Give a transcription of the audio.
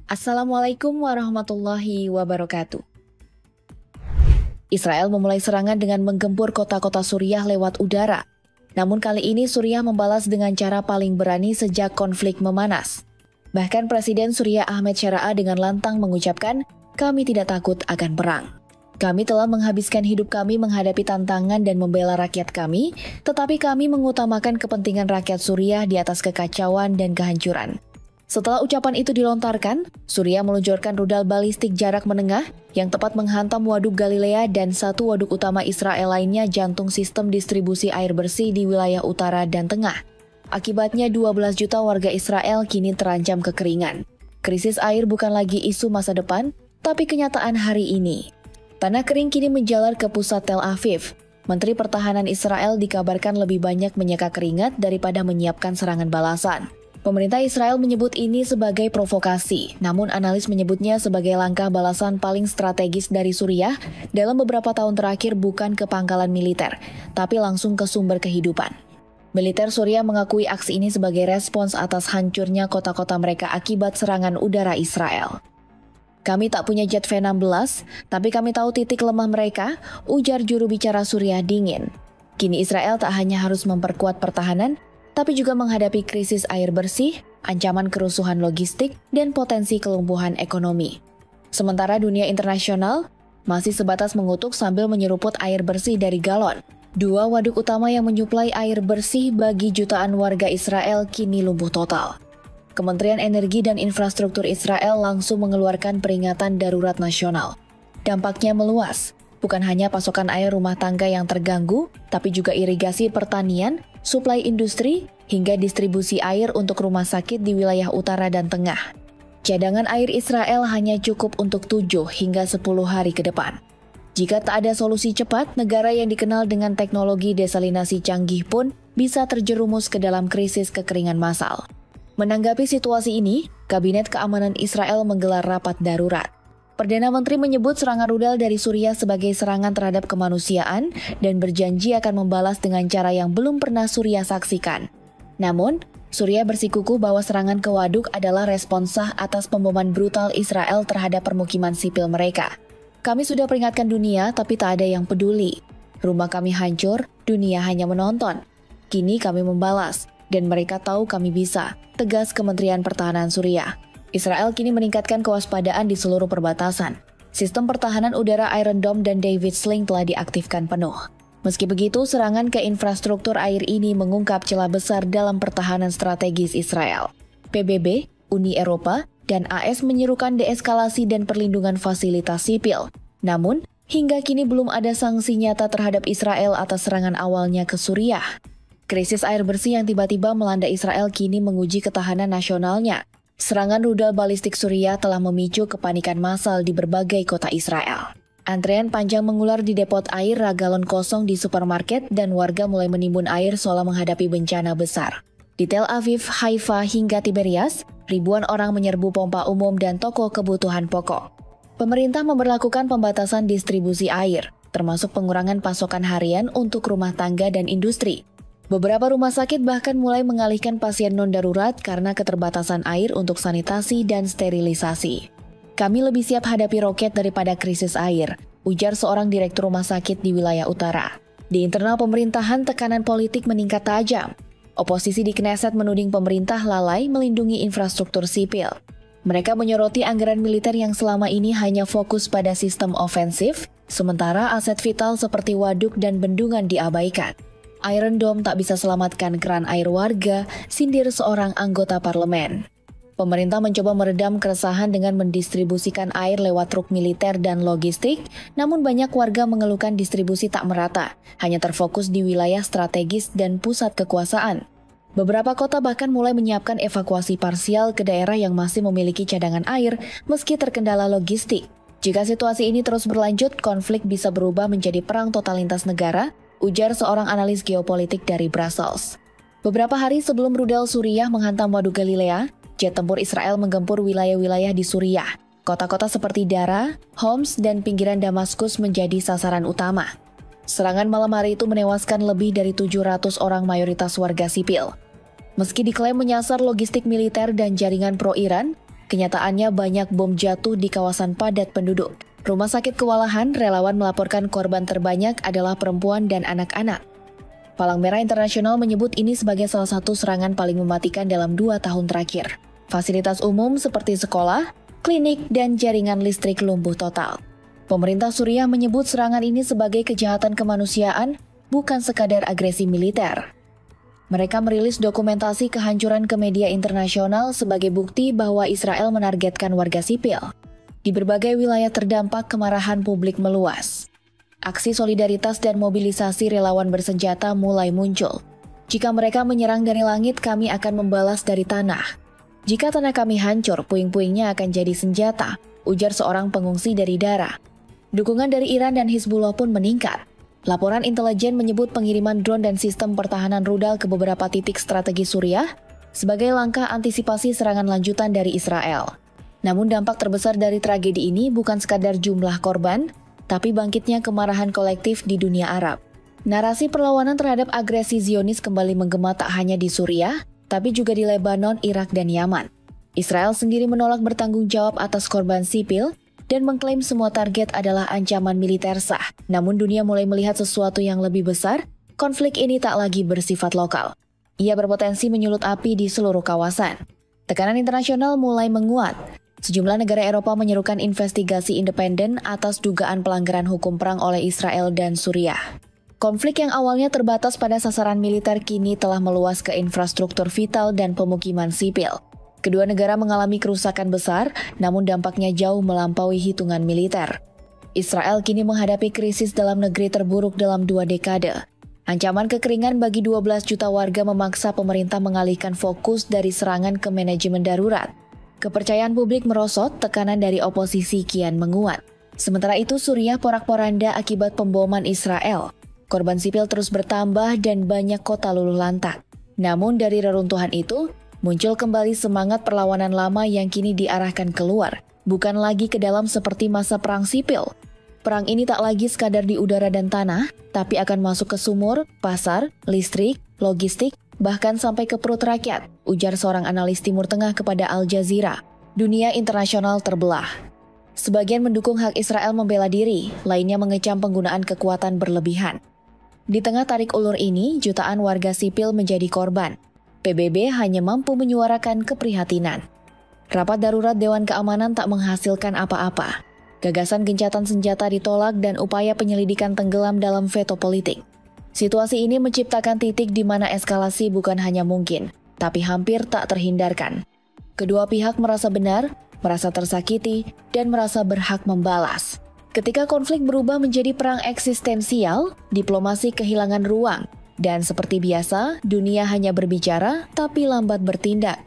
Assalamualaikum warahmatullahi wabarakatuh. Israel memulai serangan dengan menggempur kota-kota Suriah lewat udara. Namun kali ini Suriah membalas dengan cara paling berani sejak konflik memanas. Bahkan Presiden Suriah Ahmed Syara'a dengan lantang mengucapkan, "Kami tidak takut akan perang. Kami telah menghabiskan hidup kami menghadapi tantangan dan membela rakyat kami, tetapi kami mengutamakan kepentingan rakyat Suriah di atas kekacauan dan kehancuran." Setelah ucapan itu dilontarkan, Suriah meluncurkan rudal balistik jarak menengah yang tepat menghantam waduk Galilea dan satu waduk utama Israel lainnya jantung sistem distribusi air bersih di wilayah utara dan tengah. Akibatnya 12 juta warga Israel kini terancam kekeringan. Krisis air bukan lagi isu masa depan, tapi kenyataan hari ini. Tanah kering kini menjalar ke pusat Tel Aviv. Menteri Pertahanan Israel dikabarkan lebih banyak menyeka keringat daripada menyiapkan serangan balasan. Pemerintah Israel menyebut ini sebagai provokasi, namun analis menyebutnya sebagai langkah balasan paling strategis dari Suriah dalam beberapa tahun terakhir, bukan ke pangkalan militer, tapi langsung ke sumber kehidupan. Militer Suriah mengakui aksi ini sebagai respons atas hancurnya kota-kota mereka akibat serangan udara Israel. "Kami tak punya jet V-16, tapi kami tahu titik lemah mereka," ujar juru bicara Suriah dingin. Kini Israel tak hanya harus memperkuat pertahanan, tapi juga menghadapi krisis air bersih, ancaman kerusuhan logistik, dan potensi kelumpuhan ekonomi. Sementara dunia internasional masih sebatas mengutuk sambil menyeruput air bersih dari galon. Dua waduk utama yang menyuplai air bersih bagi jutaan warga Israel kini lumpuh total. Kementerian Energi dan Infrastruktur Israel langsung mengeluarkan peringatan darurat nasional. Dampaknya meluas, bukan hanya pasokan air rumah tangga yang terganggu, tapi juga irigasi pertanian, suplai industri, hingga distribusi air untuk rumah sakit di wilayah utara dan tengah. Cadangan air Israel hanya cukup untuk 7 hingga 10 hari ke depan. Jika tak ada solusi cepat, negara yang dikenal dengan teknologi desalinasi canggih pun bisa terjerumus ke dalam krisis kekeringan massal. Menanggapi situasi ini, Kabinet Keamanan Israel menggelar rapat darurat. Perdana Menteri menyebut serangan rudal dari Suriah sebagai serangan terhadap kemanusiaan dan berjanji akan membalas dengan cara yang belum pernah Suriah saksikan. Namun, Suriah bersikukuh bahwa serangan ke waduk adalah respons sah atas pemboman brutal Israel terhadap permukiman sipil mereka. "Kami sudah peringatkan dunia, tapi tak ada yang peduli. Rumah kami hancur, dunia hanya menonton. Kini kami membalas, dan mereka tahu kami bisa," tegas Kementerian Pertahanan Suriah. Israel kini meningkatkan kewaspadaan di seluruh perbatasan. Sistem pertahanan udara Iron Dome dan David Sling telah diaktifkan penuh. Meski begitu, serangan ke infrastruktur air ini mengungkap celah besar dalam pertahanan strategis Israel. PBB, Uni Eropa, dan AS menyerukan deeskalasi dan perlindungan fasilitas sipil. Namun, hingga kini belum ada sanksi nyata terhadap Israel atas serangan awalnya ke Suriah. Krisis air bersih yang tiba-tiba melanda Israel kini menguji ketahanan nasionalnya. Serangan rudal balistik Suriah telah memicu kepanikan massal di berbagai kota Israel. Antrean panjang mengular di depot air, galon kosong di supermarket, dan warga mulai menimbun air seolah menghadapi bencana besar. Di Tel Aviv, Haifa, hingga Tiberias, ribuan orang menyerbu pompa umum dan toko kebutuhan pokok. Pemerintah memberlakukan pembatasan distribusi air, termasuk pengurangan pasokan harian untuk rumah tangga dan industri. Beberapa rumah sakit bahkan mulai mengalihkan pasien non-darurat karena keterbatasan air untuk sanitasi dan sterilisasi. "Kami lebih siap hadapi roket daripada krisis air," ujar seorang direktur rumah sakit di wilayah utara. Di internal pemerintahan, tekanan politik meningkat tajam. Oposisi di Knesset menuding pemerintah lalai melindungi infrastruktur sipil. Mereka menyoroti anggaran militer yang selama ini hanya fokus pada sistem ofensif, sementara aset vital seperti waduk dan bendungan diabaikan. "Iron Dome tak bisa selamatkan keran air warga," sindir seorang anggota parlemen. Pemerintah mencoba meredam keresahan dengan mendistribusikan air lewat truk militer dan logistik, namun banyak warga mengeluhkan distribusi tak merata, hanya terfokus di wilayah strategis dan pusat kekuasaan. Beberapa kota bahkan mulai menyiapkan evakuasi parsial ke daerah yang masih memiliki cadangan air meski terkendala logistik. Jika situasi ini terus berlanjut, konflik bisa berubah menjadi perang total lintas negara, ujar seorang analis geopolitik dari Brussels. Beberapa hari sebelum rudal Suriah menghantam waduk Galilea, jet tempur Israel menggempur wilayah-wilayah di Suriah. Kota-kota seperti Dara, Homs, dan pinggiran Damaskus menjadi sasaran utama. Serangan malam hari itu menewaskan lebih dari 700 orang mayoritas warga sipil. Meski diklaim menyasar logistik militer dan jaringan pro-Iran, Kenyataannya banyak bom jatuh di kawasan padat penduduk. Rumah sakit kewalahan, relawan melaporkan korban terbanyak adalah perempuan dan anak-anak. Palang Merah Internasional menyebut ini sebagai salah satu serangan paling mematikan dalam 2 tahun terakhir. Fasilitas umum seperti sekolah, klinik, dan jaringan listrik lumpuh total. Pemerintah Suriah menyebut serangan ini sebagai kejahatan kemanusiaan, bukan sekadar agresi militer. Mereka merilis dokumentasi kehancuran ke media internasional sebagai bukti bahwa Israel menargetkan warga sipil. Di berbagai wilayah terdampak, kemarahan publik meluas. Aksi solidaritas dan mobilisasi relawan bersenjata mulai muncul. Jika mereka menyerang dari langit, kami akan membalas dari tanah. Jika tanah kami hancur, puing-puingnya akan jadi senjata, ujar seorang pengungsi dari Dara. Dukungan dari Iran dan Hizbullah pun meningkat. Laporan intelijen menyebut pengiriman drone dan sistem pertahanan rudal ke beberapa titik strategis Suriah sebagai langkah antisipasi serangan lanjutan dari Israel. Namun dampak terbesar dari tragedi ini bukan sekadar jumlah korban, tapi bangkitnya kemarahan kolektif di dunia Arab. Narasi perlawanan terhadap agresi Zionis kembali menggema tak hanya di Suriah, tapi juga di Lebanon, Irak, dan Yaman. Israel sendiri menolak bertanggung jawab atas korban sipil dan mengklaim semua target adalah ancaman militer sah. Namun dunia mulai melihat sesuatu yang lebih besar, konflik ini tak lagi bersifat lokal. Ia berpotensi menyulut api di seluruh kawasan. Tekanan internasional mulai menguat. Sejumlah negara Eropa menyerukan investigasi independen atas dugaan pelanggaran hukum perang oleh Israel dan Suriah. Konflik yang awalnya terbatas pada sasaran militer kini telah meluas ke infrastruktur vital dan pemukiman sipil. Kedua negara mengalami kerusakan besar, namun dampaknya jauh melampaui hitungan militer. Israel kini menghadapi krisis dalam negeri terburuk dalam 2 dekade. Ancaman kekeringan bagi 12 juta warga memaksa pemerintah mengalihkan fokus dari serangan ke manajemen darurat. Kepercayaan publik merosot, tekanan dari oposisi kian menguat. Sementara itu, Suriah porak-poranda akibat pemboman Israel. Korban sipil terus bertambah dan banyak kota luluh lantak. Namun dari reruntuhan itu, muncul kembali semangat perlawanan lama yang kini diarahkan keluar, bukan lagi ke dalam seperti masa perang sipil. Perang ini tak lagi sekadar di udara dan tanah, tapi akan masuk ke sumur, pasar, listrik, logistik, bahkan sampai ke perut rakyat, ujar seorang analis Timur Tengah kepada Al Jazeera. Dunia internasional terbelah. Sebagian mendukung hak Israel membela diri, lainnya mengecam penggunaan kekuatan berlebihan. Di tengah tarik ulur ini, jutaan warga sipil menjadi korban. PBB hanya mampu menyuarakan keprihatinan. Rapat darurat Dewan Keamanan tak menghasilkan apa-apa. Gagasan gencatan senjata ditolak dan upaya penyelidikan tenggelam dalam veto politik. Situasi ini menciptakan titik di mana eskalasi bukan hanya mungkin, tapi hampir tak terhindarkan. Kedua pihak merasa benar, merasa tersakiti, dan merasa berhak membalas. Ketika konflik berubah menjadi perang eksistensial, diplomasi kehilangan ruang. Dan seperti biasa, dunia hanya berbicara tapi lambat bertindak.